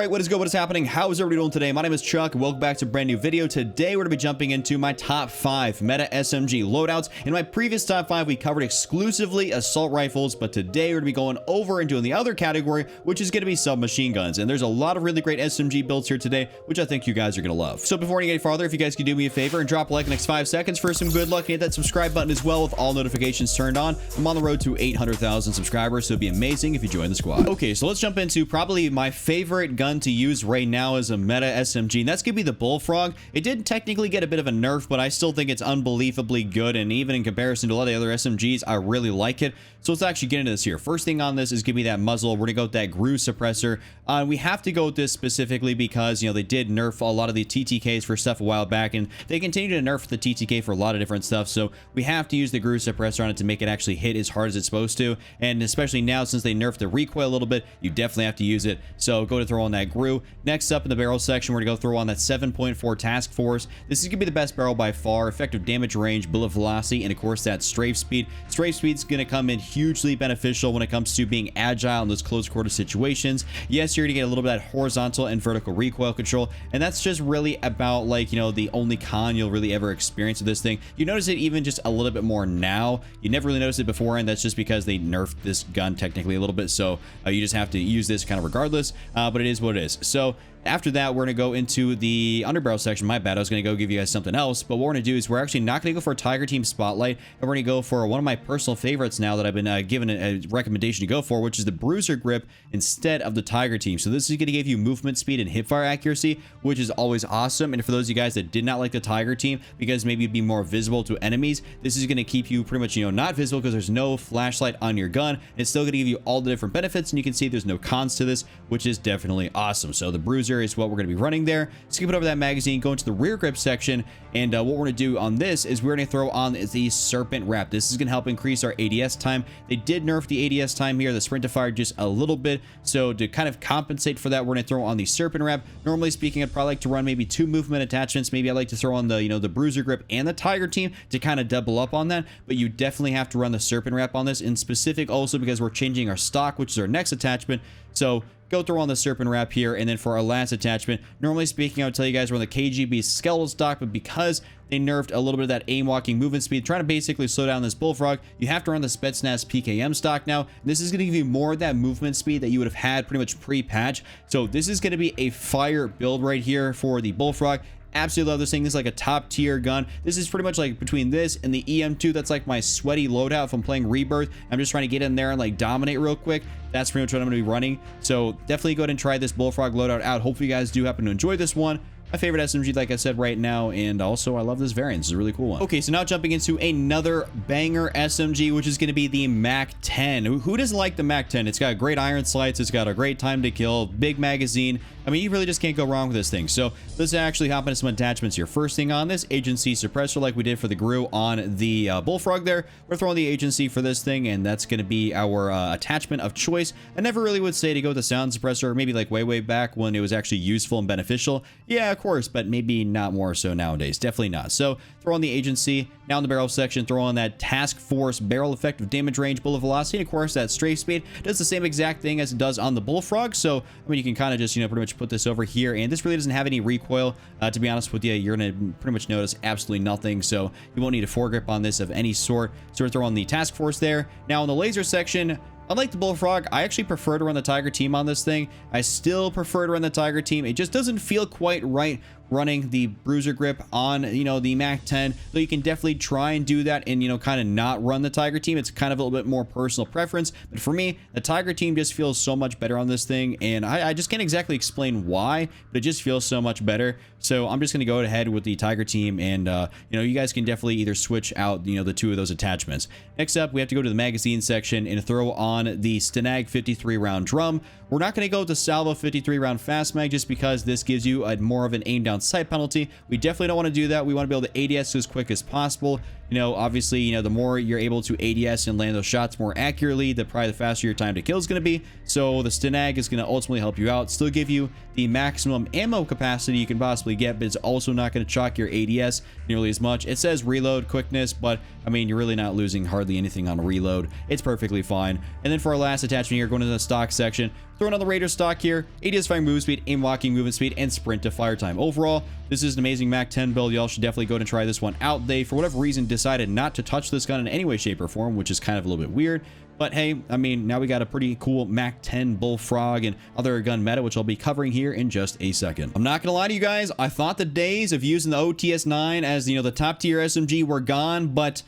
Alright, what is good? What is happening? How is everybody doing today? My name is Chuck, and welcome back to a brand new video. Today, we're going to be jumping into my top 5 meta SMG loadouts. In my previous top 5, we covered exclusively assault rifles, but today we're going to be going over and doing the other category, which is going to be submachine guns. And there's a lot of really great SMG builds here today, which I think you guys are going to love. So before we get any farther, if you guys could do me a favor and drop a like in the next 5 seconds for some good luck, and hit that subscribe button as well with all notifications turned on. I'm on the road to 800,000 subscribers, so it'd be amazing if you join the squad. Okay, so let's jump into probably my favorite gun to use right now as a meta SMG, and that's gonna be the Bullfrog. It did technically get a bit of a nerf, but I still think it's unbelievably good, and even in comparison to a lot of the other SMGs, I really like it. So let's actually get into this here. First thing on this is gonna be that muzzle. We're gonna go with that GRU suppressor. We have to go with this specifically because, you know, they did nerf a lot of the TTKs for stuff a while back, and they continue to nerf the TTK for a lot of different stuff, so we have to use the GRU suppressor on it to make it actually hit as hard as it's supposed to. And especially now, since they nerfed the recoil a little bit, you definitely have to use it. So go to throw on that GRU. Next up in the barrel section, we're gonna go throw on that 7.4 task force. This is gonna be the best barrel by far. Effective damage range, bullet velocity, and of course that strafe speed. Strafe speed is gonna come in hugely beneficial when it comes to being agile in those close quarter situations. Yes, you're gonna get a little bit of that horizontal and vertical recoil control, and that's just really about, like, you know, the only con you'll really ever experience with this thing. You notice it even just a little bit more now. You never really noticed it before, and that's just because they nerfed this gun technically a little bit, so you just have to use this kind of regardless, but it is what it is. So after that, we're going to go into the underbarrel section. My bad, I was going to go give you guys something else, but what we're going to do is we're actually not going to go for a Tiger Team Spotlight, and we're going to go for one of my personal favorites now that I've been given a recommendation to go for, which is the Bruiser Grip instead of the Tiger Team. So this is going to give you movement speed and hipfire accuracy, which is always awesome. And for those of you guys that did not like the Tiger Team because maybe you'd be more visible to enemies, this is going to keep you pretty much, you know, not visible because there's no flashlight on your gun. It's still going to give you all the different benefits, and you can see there's no cons to this, which is definitely awesome. So the Bruiser is what we're going to be running there. Skip it over that magazine, go into the rear grip section, and what we're going to do on this is we're going to throw on the Serpent Wrap. This is going to help increase our ADS time. They did nerf the ADS time here, the sprint to fire, just a little bit, so to kind of compensate for that, we're going to throw on the Serpent Wrap. Normally speaking, I'd probably like to run maybe 2 movement attachments. Maybe I like to throw on the, you know, the Bruiser Grip and the Tiger Team to kind of double up on that, but you definitely have to run the Serpent Wrap on this, in specific also because we're changing our stock, which is our next attachment. So go through on the Serpent Wrap here, and then for our last attachment, normally speaking, I would tell you guys we're on the KGB skeletal stock, but because they nerfed a little bit of that aim walking movement speed, trying to basically slow down this Bullfrog, you have to run the Spetsnaz PKM stock now. This is going to give you more of that movement speed that you would have had pretty much pre-patch. So this is going to be a fire build right here for the Bullfrog. Absolutely love this thing. This is like a top tier gun. This is pretty much like between this and the EM2. That's like my sweaty loadout if I'm playing Rebirth. I'm just trying to get in there and like dominate real quick. That's pretty much what I'm going to be running. So definitely go ahead and try this Bullfrog loadout out. Hopefully you guys do happen to enjoy this one. My favorite SMG, like I said, right now, and also I love this variant. It's a really cool one. Okay, so now jumping into another banger SMG, which is going to be the MAC-10. Who doesn't like the MAC-10? It's got great iron sights. It's got a great time to kill, big magazine. I mean, you really just can't go wrong with this thing. So let's actually hop into some attachments here. First thing on this, agency suppressor, like we did for the GRU on the Bullfrog there. We're throwing the agency for this thing, and that's going to be our attachment of choice. I never really would say to go with the sound suppressor, maybe like way back when it was actually useful and beneficial. Yeah, of course, but maybe not more so nowadays. Definitely not. So throw on the agency. Now in the barrel section, throw on that task force barrel, effective damage range, bullet velocity, and of course that strafe speed. Does the same exact thing as it does on the Bullfrog. So I mean, you can kind of just, you know, pretty much put this over here, and this really doesn't have any recoil. To be honest with you, you're gonna pretty much notice absolutely nothing, so you won't need a foregrip on this of any sort. So we're throwing the task force there. Now in the laser section, unlike the Bullfrog, I actually prefer to run the Tiger Team on this thing. I still prefer to run the Tiger Team. It just doesn't feel quite right running the Bruiser Grip on, you know, the MAC-10, though you can definitely try and do that and, you know, kind of not run the Tiger Team. It's kind of a little bit more personal preference, but for me, the Tiger Team just feels so much better on this thing, and I just can't exactly explain why, but it just feels so much better. So I'm just going to go ahead with the Tiger Team, and you know, you guys can definitely either switch out, you know, the two of those attachments. Next up, we have to go to the magazine section and throw on the Stenag 53 round drum. We're not going to go with the Salvo 53 round fast mag just because this gives you a more of an aim down sight penalty. We definitely don't want to do that. We want to be able to ADS as quick as possible. You know, obviously, you know, the more you're able to ADS and land those shots more accurately, probably the faster your time to kill is going to be. So the Stenag is going to ultimately help you out, still give you the maximum ammo capacity you can possibly get, but it's also not going to chalk your ADS nearly as much. It says reload quickness, but I mean, you're really not losing hardly anything on a reload. It's perfectly fine. And then for our last attachment here, going to the stock section, Throwing on the Raider stock here, ADS firing movement speed, aim locking movement speed, and sprint to fire time. Overall, this is an amazing Mac 10 build. Y'all should definitely go and try this one out. They, for whatever reason, decided not to touch this gun in any way, shape, or form, which is kind of a little bit weird. But hey, I mean, now we got a pretty cool Mac 10 Bullfrog and other gun meta, which I'll be covering here in just a second. I'm not gonna lie to you guys, I thought the days of using the OTS-9 as, you know, the top tier SMG were gone, but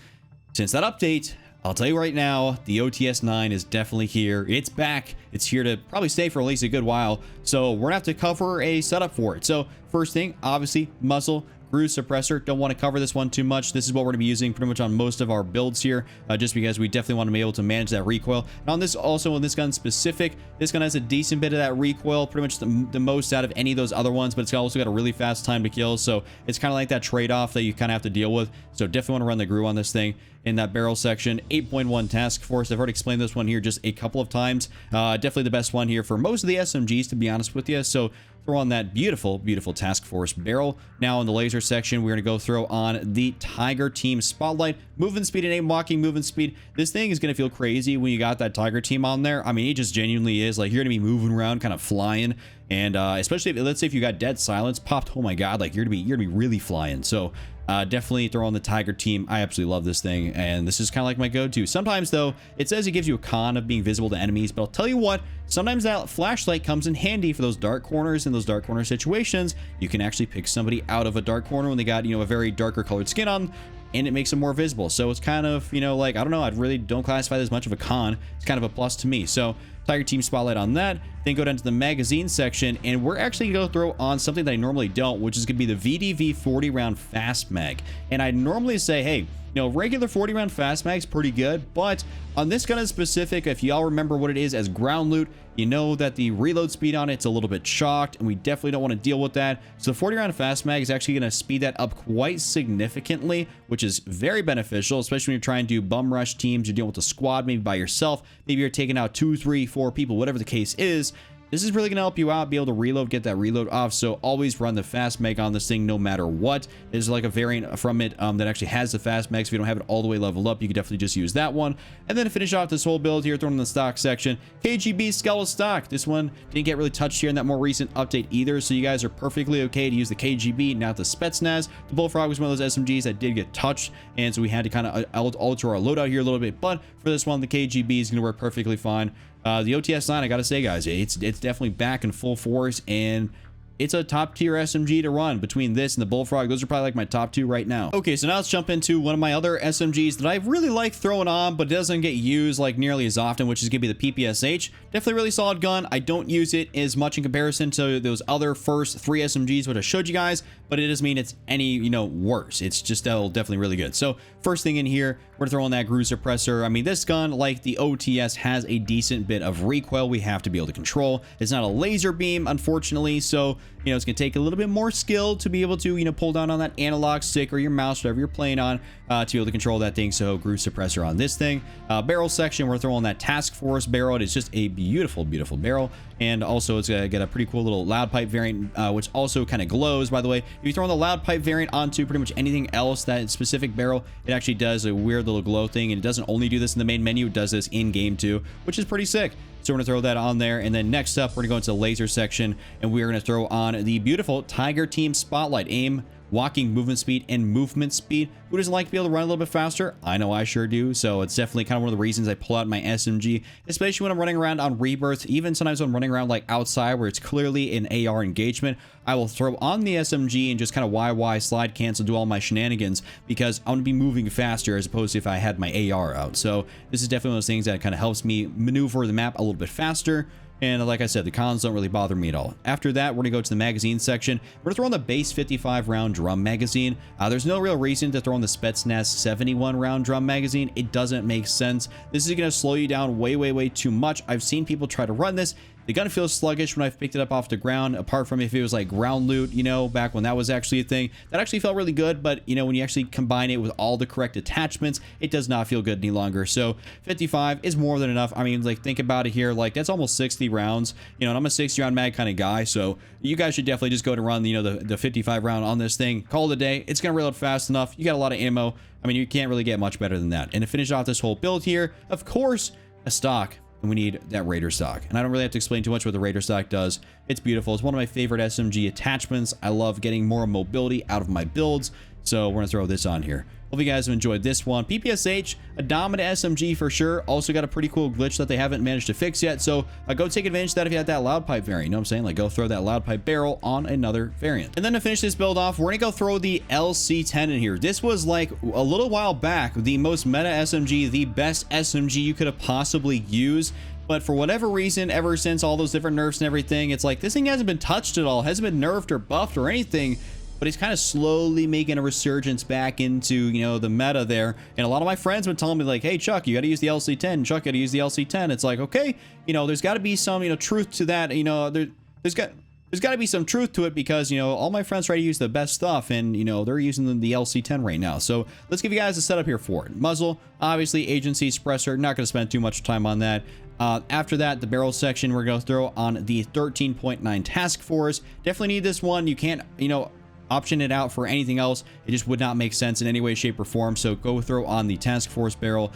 since that update, I'll tell you right now, the OTS-9 is definitely here. It's back. It's here to probably stay for at least a good while. So we're gonna have to cover a setup for it. So first thing, obviously, muzzle, cruise suppressor. Don't want to cover this one too much. This is what we're going to be using pretty much on most of our builds here, just because we definitely want to be able to manage that recoil. And on this, also on this gun specific, this gun has a decent bit of that recoil, pretty much the most out of any of those other ones, but it's also got a really fast time to kill. So it's kind of like that trade-off that you kind of have to deal with. So definitely want to run the GRU on this thing. In that barrel section, 8.1 task force. I've already explained this one here just a couple of times. Definitely the best one here for most of the SMGs, to be honest with you. So throw on that beautiful, beautiful task force barrel. Now in the laser section, we're going to go throw on the Tiger Team Spotlight. Movement speed and aim locking movement speed. This thing is going to feel crazy when you got that Tiger Team on there. I mean, it just genuinely is. Like, you're going to be moving around, kind of flying. And especially if, let's say if you got dead silence popped, oh my god, like you're gonna be really flying. So definitely throw on the Tiger Team. I absolutely love this thing, and this is kind of like my go-to. Sometimes though, it says it gives you a con of being visible to enemies, but I'll tell you what, sometimes that flashlight comes in handy for those dark corners. In those dark corner situations, you can actually pick somebody out of a dark corner when they got, you know, a very darker colored skin on, and it makes them more visible. So it's kind of, you know, like, I don't know, I really don't classify this as much of a con. It's kind of a plus to me. So Tiger Team Spotlight on that. Then go down to the magazine section, and we're actually going to throw on something that I normally don't, which is going to be the VDV 40 round fast mag. And I normally say, hey, you know, regular 40 round fast mag's pretty good, but on this gun in specific, if y'all remember what it is as ground loot, you know that the reload speed on it's a little bit shocked, and we definitely don't want to deal with that. So the 40 round fast mag is actually going to speed that up quite significantly, which is very beneficial, especially when you're trying to do bum rush teams, you're dealing with a squad, maybe by yourself, maybe you're taking out 2, 3, 4 people, whatever the case is. This is really going to help you out, be able to reload, get that reload off. So always run the fast mag on this thing no matter what. There's like a variant from it that actually has the fast mag. So if you don't have it all the way leveled up, you can definitely just use that one. And then to finish off this whole build here, throwing in the stock section, KGB Skeletal Stock. This one didn't get really touched here in that more recent update either. So you guys are perfectly okay to use the KGB, not the Spetsnaz. The Bullfrog was one of those SMGs that did get touched, and so we had to kind of alter our loadout here a little bit. But for this one, the KGB is going to work perfectly fine. The OTS-9, I gotta say, guys, it's definitely back in full force, and it's a top tier SMG to run. Between this and the Bullfrog, those are probably like my top two right now. Okay, so now let's jump into one of my other SMGs that I really like throwing on, but it doesn't get used like nearly as often, which is gonna be the PPSH. Definitely really solid gun. I don't use it as much in comparison to those other first 3 SMGs which I showed you guys, but it doesn't mean it's any, you know, worse. It's just definitely really good. So first thing in here, we're throwing that GRU suppressor. I mean, this gun, like the OTS, has a decent bit of recoil we have to be able to control. It's not a laser beam, unfortunately, so, you know, it's gonna take a little bit more skill to be able to, you know, pull down on that analog stick or your mouse, whatever you're playing on, to be able to control that thing. So GRU suppressor on this thing. Barrel section, we're throwing that task force barrel. It's just a beautiful, beautiful barrel. And also it's got a pretty cool little loud pipe variant, which also kind of glows, by the way. If you throw the loud pipe variant onto pretty much anything else, that specific barrel, it actually does a weird little glow thing, and it doesn't only do this in the main menu, it does this in game too, which is pretty sick. So we're gonna throw that on there, and then next up we're gonna go into the laser section, and we're gonna throw on the beautiful Tiger Team Spotlight. Aim, walking movement speed, and movement speed. Who doesn't like to be able to run a little bit faster? I know I sure do. So it's definitely kind of one of the reasons I pull out my SMG, especially when I'm running around on Rebirth. Even sometimes when I'm running around like outside where it's clearly an AR engagement, I will throw on the SMG and just kind of YY slide cancel, do all my shenanigans, because I'm gonna be moving faster as opposed to if I had my AR out. So this is definitely one of those things that kind of helps me maneuver the map a little bit faster. And like I said, the cons don't really bother me at all. After that, we're gonna go to the magazine section. We're gonna throw on the base 55 round drum magazine. There's no real reason to throw on the Spetsnaz 71 round drum magazine. It doesn't make sense. This is gonna slow you down way, way, way too much. I've seen people try to run this. The gun feels sluggish when I've picked it up off the ground, apart from if it was like ground loot, you know, back when that was actually a thing. That actually felt really good, but, you know, when you actually combine it with all the correct attachments, it does not feel good any longer. So 55 is more than enough. I mean, like, think about it here. Like, that's almost 60 rounds, you know, and I'm a 60 round mag kind of guy, so you guys should definitely just go to run, you know, the 55 round on this thing. Call it a day. It's going to reload fast enough. You got a lot of ammo. I mean, you can't really get much better than that. And to finish off this whole build here, of course, a stock. and we need that Raider stock. And I don't really have to explain too much what the Raider stock does. It's beautiful. It's one of my favorite SMG attachments. I love getting more mobility out of my builds, so we're gonna throw this on here. Hope you guys have enjoyed this one. PPSH, a dominant SMG for sure. Also got a pretty cool glitch that they haven't managed to fix yet. So go take advantage of that if you had that loud pipe variant. You know what I'm saying? Like, go throw that loud pipe barrel on another variant. And then to finish this build off, we're gonna go throw the LC10 in here. This was like a little while back, the most meta SMG, the best SMG you could have possibly used. But for whatever reason, ever since all those different nerfs and everything, it's like this thing hasn't been touched at all, hasn't been nerfed or buffed or anything. But he's kind of slowly making a resurgence back into, you know, the meta there. And a lot of my friends have been telling me like, hey, Chuck, you got to use the LC10. Chuck, got to use the LC10. It's like, okay, you know, there's got to be some, you know, truth to that. You know, there's got to be some truth to it because, you know, all my friends try to use the best stuff and, you know, they're using the LC10 right now. So let's give you guys a setup here for it. Muzzle, obviously, agency, suppressor. Not going to spend too much time on that. After that, the barrel section, we're going to throw on the 13.9 task force. Definitely need this one. You can't, you know, option it out for anything else. It just would not make sense in any way, shape, or form. So go throw on the task force barrel.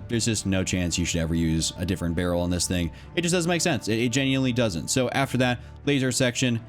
There's just no chance you should ever use a different barrel on this thing. It just doesn't make sense. It genuinely doesn't. So after that, laser section.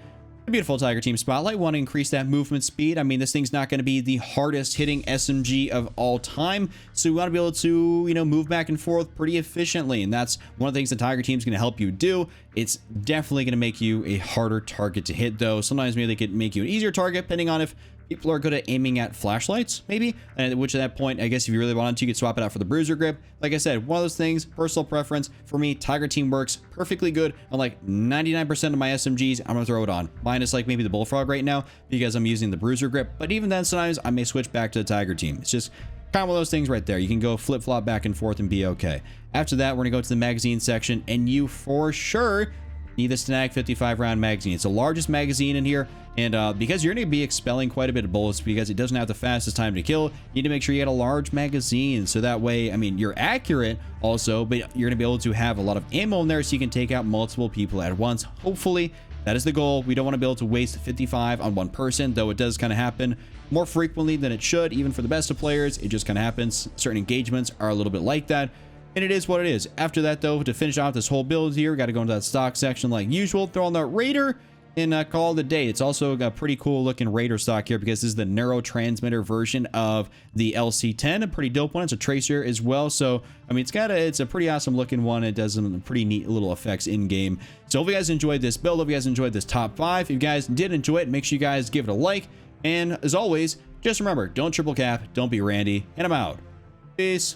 A beautiful Tiger Team Spotlight. Want to increase that movement speed. I mean, this thing's not going to be the hardest hitting SMG of all time, so we want to be able to, you know, move back and forth pretty efficiently, and that's one of the things the Tiger Team's going to help you do. It's definitely going to make you a harder target to hit, though. Sometimes maybe they could make you an easier target, depending on if people are good at aiming at flashlights, maybe, and which at that point, I guess if you really wanted to, you could swap it out for the bruiser grip. Like I said, one of those things, personal preference. For me, Tiger Team works perfectly good on like 99% of my SMGs. I'm gonna throw it on, minus like maybe the Bullfrog right now because I'm using the bruiser grip. But even then, sometimes I may switch back to the Tiger Team. It's just kind of one of those things right there. You can go flip-flop back and forth and be okay. After that, we're gonna go to the magazine section, and you for sure need the Snag 55 round magazine. It's the largest magazine in here, and because you're going to be expelling quite a bit of bullets because it doesn't have the fastest time to kill, you need to make sure you get a large magazine, so that way, I mean, you're accurate also, but you're going to be able to have a lot of ammo in there so you can take out multiple people at once. Hopefully that is the goal. We don't want to be able to waste 55 on one person, though it does kind of happen more frequently than it should. Even for the best of players, it just kind of happens. Certain engagements are a little bit like that, and it is what it is. After that, though, to finish off this whole build here, got to go into that stock section like usual, throw on that Raider, and call it a day. It's also got a pretty cool looking Raider stock here because this is the neurotransmitter version of the LC10, a pretty dope one. It's a tracer as well, so I mean, it's a pretty awesome looking one. It does some pretty neat little effects in game. So hope you guys enjoyed this build. Hope you guys enjoyed this top 5. If you guys did enjoy it, make sure you guys give it a like, and as always, just remember, don't triple cap, don't be Randy, and I'm out. Peace.